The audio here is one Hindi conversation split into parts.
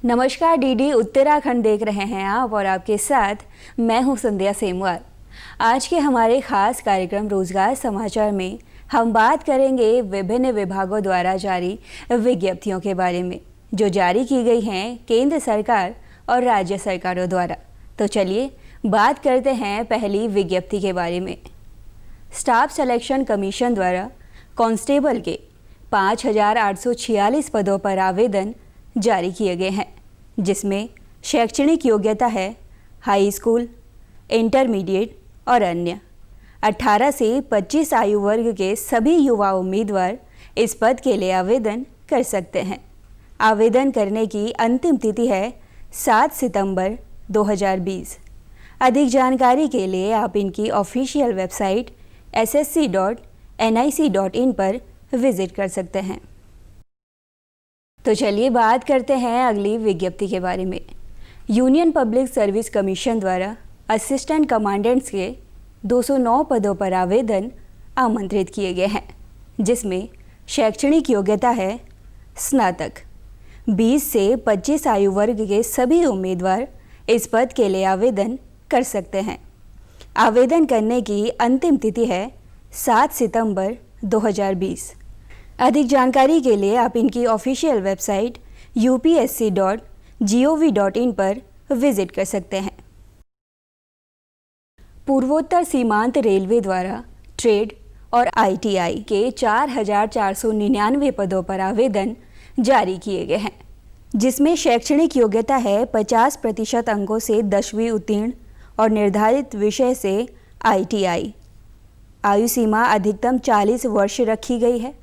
नमस्कार, डीडी उत्तराखंड देख रहे हैं आप और आपके साथ मैं हूं संध्या सेमवार। आज के हमारे खास कार्यक्रम रोजगार समाचार में हम बात करेंगे विभिन्न विभागों द्वारा जारी विज्ञप्तियों के बारे में जो जारी की गई हैं केंद्र सरकार और राज्य सरकारों द्वारा। तो चलिए बात करते हैं पहली विज्ञप्ति के बारे में। स्टाफ सिलेक्शन कमीशन द्वारा कांस्टेबल के 5,846 पदों पर आवेदन जारी किए गए हैं, जिसमें शैक्षणिक योग्यता है हाई स्कूल, इंटरमीडिएट और अन्य। 18 से 25 आयु वर्ग के सभी युवा उम्मीदवार इस पद के लिए आवेदन कर सकते हैं। आवेदन करने की अंतिम तिथि है 7 सितंबर 2020। अधिक जानकारी के लिए आप इनकी ऑफिशियल वेबसाइट ssc.nic.in पर विजिट कर सकते हैं। तो चलिए बात करते हैं अगली विज्ञप्ति के बारे में। यूनियन पब्लिक सर्विस कमीशन द्वारा असिस्टेंट कमांडेंट्स के 209 पदों पर आवेदन आमंत्रित किए गए हैं, जिसमें शैक्षणिक योग्यता है स्नातक। 20 से 25 आयु वर्ग के सभी उम्मीदवार इस पद के लिए आवेदन कर सकते हैं। आवेदन करने की अंतिम तिथि है 7 सितंबर 2020। अधिक जानकारी के लिए आप इनकी ऑफिशियल वेबसाइट upsc.gov.in पर विजिट कर सकते हैं। पूर्वोत्तर सीमांत रेलवे द्वारा ट्रेड और ITI के 4,499 पदों पर आवेदन जारी किए गए हैं, जिसमें शैक्षणिक योग्यता है 50% अंकों से 10वीं उत्तीर्ण और निर्धारित विषय से ITI। आयु सीमा अधिकतम 40 वर्ष रखी गई है।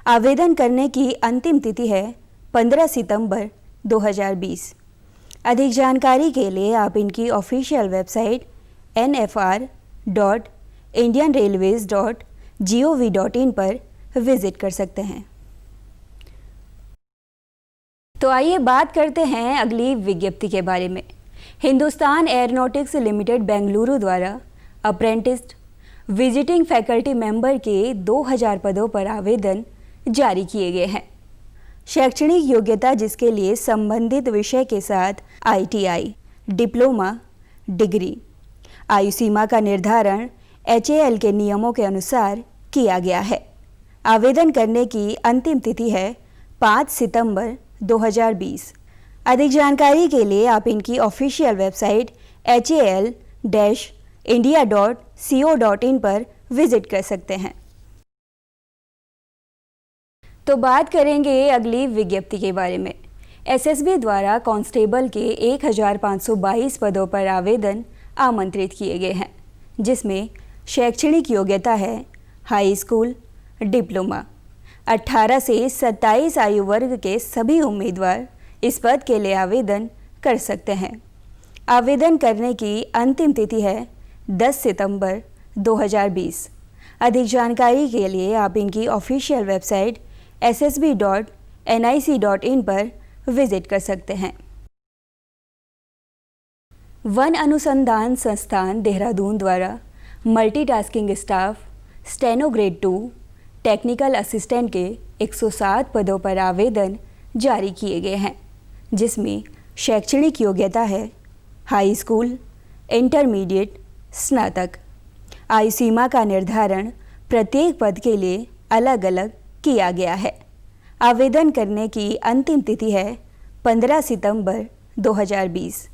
आवेदन करने की अंतिम तिथि है 15 सितंबर 2020। अधिक जानकारी के लिए आप इनकी ऑफिशियल वेबसाइट nfr.indianrailways.gov.in पर विजिट कर सकते हैं। तो आइए बात करते हैं अगली विज्ञप्ति के बारे में। हिंदुस्तान एयरोनॉटिक्स लिमिटेड बेंगलुरु द्वारा अप्रेंटिस विजिटिंग फैकल्टी मेंबर के 2000 पदों पर आवेदन जारी किए गए हैं। शैक्षणिक योग्यता जिसके लिए संबंधित विषय के साथ ITI, डिप्लोमा, डिग्री। आयु सीमा का निर्धारण HAL के नियमों के अनुसार किया गया है। आवेदन करने की अंतिम तिथि है 5 सितंबर 2020। अधिक जानकारी के लिए आप इनकी ऑफिशियल वेबसाइट hal-india.co.in पर विजिट कर सकते हैं। तो बात करेंगे अगली विज्ञप्ति के बारे में। SSB द्वारा कांस्टेबल के 1,522 पदों पर आवेदन आमंत्रित किए गए हैं, जिसमें शैक्षणिक योग्यता है हाई स्कूल, डिप्लोमा। 18 से 27 आयु वर्ग के सभी उम्मीदवार इस पद के लिए आवेदन कर सकते हैं। आवेदन करने की अंतिम तिथि है 10 सितंबर 2020। अधिक जानकारी के लिए आप इनकी ऑफिशियल वेबसाइट ssb.nic.in पर विजिट कर सकते हैं। वन अनुसंधान संस्थान देहरादून द्वारा multitasking staff steno grade 2 technical assistant के 107 पदों पर आवेदन जारी किए गए हैं, जिसमें शैक्षणिक योग्यता है हाई स्कूल, इंटरमीडिएट, स्नातक। आयु सीमा का निर्धारण प्रत्येक पद के लिए अलग अलग किया गया है। आवेदन करने की अंतिम तिथि है 15 सितंबर 2020।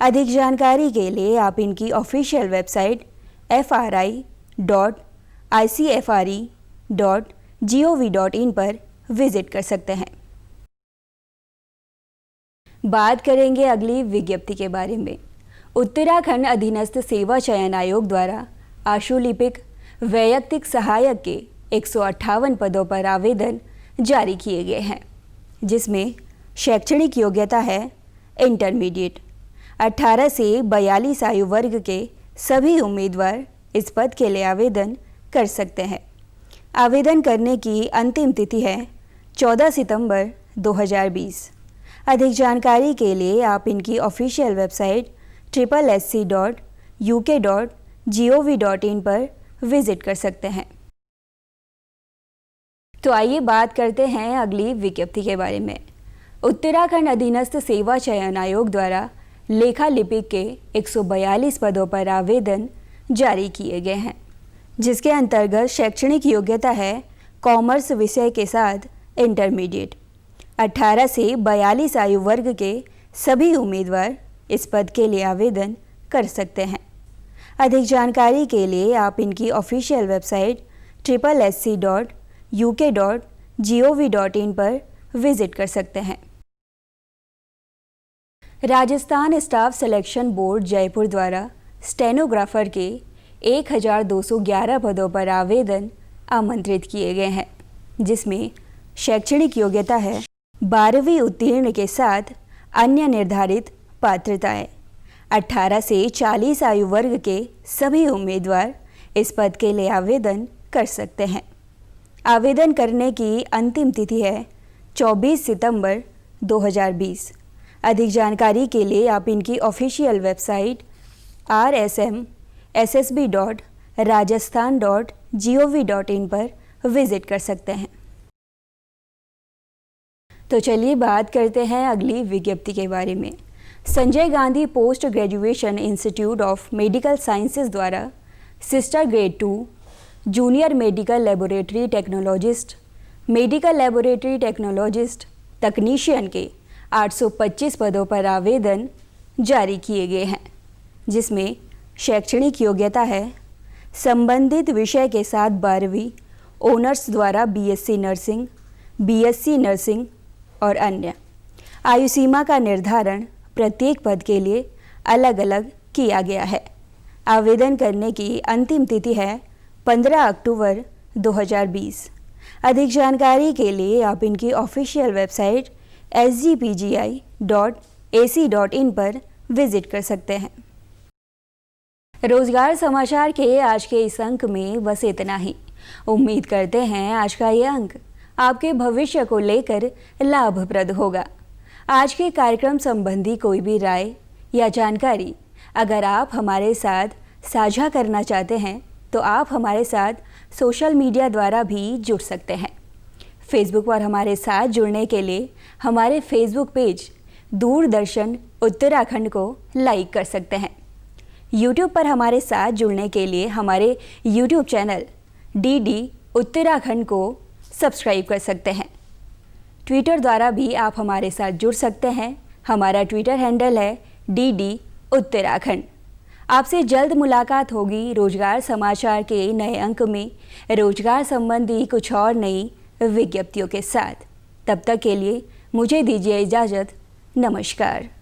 अधिक जानकारी के लिए आप इनकी ऑफिशियल वेबसाइट fri.icfre.gov.in पर विजिट कर सकते हैं। बात करेंगे अगली विज्ञप्ति के बारे में। उत्तराखंड अधीनस्थ सेवा चयन आयोग द्वारा आशुलिपिक वैयक्तिक सहायक के 158 पदों पर आवेदन जारी किए गए हैं, जिसमें शैक्षणिक योग्यता है इंटरमीडिएट। 18 से 42 आयु वर्ग के सभी उम्मीदवार इस पद के लिए आवेदन कर सकते हैं। आवेदन करने की अंतिम तिथि है 14 सितंबर 2020। अधिक जानकारी के लिए आप इनकी ऑफिशियल वेबसाइट sssc.uk.gov.in पर विजिट कर सकते हैं। तो आइए बात करते हैं अगली विज्ञप्ति के बारे में। उत्तराखंड अधीनस्थ सेवा चयन आयोग द्वारा लेखा लिपिक के 142 पदों पर आवेदन जारी किए गए हैं, जिसके अंतर्गत शैक्षणिक योग्यता है कॉमर्स विषय के साथ इंटरमीडिएट। 18 से 42 आयु वर्ग के सभी उम्मीदवार इस पद के लिए आवेदन कर सकते हैं। अधिक जानकारी के लिए आप इनकी ऑफिशियल वेबसाइट www.ssc.uk.gov.in पर विजिट कर सकते हैं। Rajasthan staff selection board Jaipur द्वारा स्टेनोग्राफर के 1211 पदों पर आवेदन आमंत्रित किए गए हैं, जिसमें शैक्षणिक योग्यता है 12वीं उत्तीर्ण के साथ अन्य निर्धारित पात्रताएं। 18 से 40 आयु वर्ग के सभी उम्मीदवार इस पद के लिए आवेदन कर सकते हैं। आवेदन करने की अंतिम तिथि है 24 सितंबर 2020। अधिक जानकारी के लिए आप इनकी ऑफिशियल वेबसाइट rsm.ssb.rajasthan.gov.in पर विजिट कर सकते हैं। तो चलिए बात करते हैं अगली विज्ञप्ति के बारे में। Sanjay Gandhi post graduation institute of medical sciences द्वारा sister grade 2 junior medical laboratory technologist, medical laboratory technologist, technician के 825 पदों पर आवेदन जारी किए गए हैं, जिसमें शैक्षणिक योग्यता है संबंधित विषय के साथ 12वीं, ऑनर्स द्वारा बीएससी नर्सिंग, बीएससी नर्सिंग और अन्य। आयु सीमा का निर्धारण प्रत्येक पद के लिए अलग अलग किया गया है। आवेदन करने की अंतिम तिथि है 15 अक्टूबर 2020। अधिक जानकारी के लिए आप इनकी ऑफिशियल वेबसाइट sgpgi.ac.in पर विजिट कर सकते हैं। रोजगार समाचार के आज के इस अंक में बस इतना ही। उम्मीद करते हैं आज का ये अंक आपके भविष्य को लेकर लाभप्रद होगा। आज के कार्यक्रम संबंधी कोई भी राय या जानकारी अगर आप हमारे साथ साझा करना चाहते हैं तो आप हमारे साथ सोशल मीडिया द्वारा भी जुड़ सकते हैं। फेसबुक पर हमारे साथ जुड़ने के लिए हमारे फेसबुक पेज दूरदर्शन उत्तराखंड को लाइक कर सकते हैं। यूट्यूब पर हमारे साथ जुड़ने के लिए हमारे यूट्यूब चैनल DD उत्तराखंड को सब्सक्राइब कर सकते हैं। ट्विटर द्वारा भी आप हमारे साथ जुड़ सकते हैं। हमारा ट्विटर हैंडल है DD उत्तराखंड। आपसे जल्द मुलाकात होगी रोजगार समाचार के नए अंक में रोजगार संबंधी कुछ और नई विज्ञप्तियों के साथ। तब तक के लिए मुझे दीजिए इजाज़त। नमस्कार।